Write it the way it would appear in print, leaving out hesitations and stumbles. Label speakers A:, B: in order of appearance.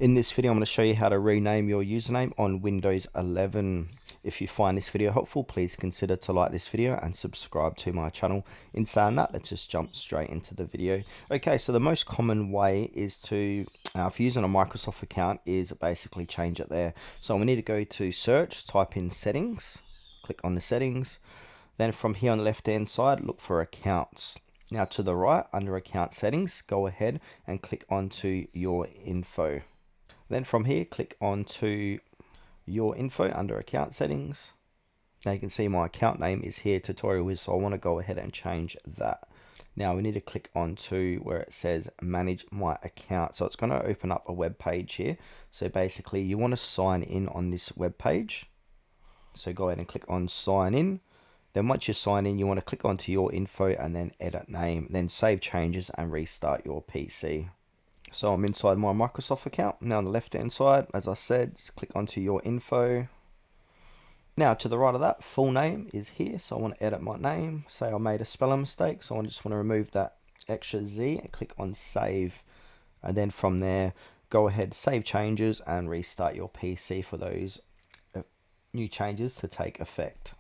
A: In this video, I'm going to show you how to rename your username on Windows 11. If you find this video helpful, please consider to like this video and subscribe to my channel. In saying that, let's just jump straight into the video. Okay, so the most common way is to, if you're using a Microsoft account, is basically change it there. So we need to go to search, type in settings, click on the settings. Then from here on the left hand side, look for accounts. Now to the right, under account settings, go ahead and click onto your info. Then from here, click on to your info under account settings. Now you can see my account name is here, Tutorial Wiz, so I want to go ahead and change that. Now we need to click on to where it says manage my account. So it's going to open up a web page here. So basically you want to sign in on this web page. So go ahead and click on sign in. Then once you sign in, you want to click onto your info and then edit name, then save changes and restart your PC. So I'm inside my Microsoft account. Now on the left hand side, as I said, just click onto your info. Now to the right of that, full name is here. So I want to edit my name. Say I made a spelling mistake. So I just want to remove that extra Z and click on save. And then from there, go ahead, save changes and restart your PC for those new changes to take effect.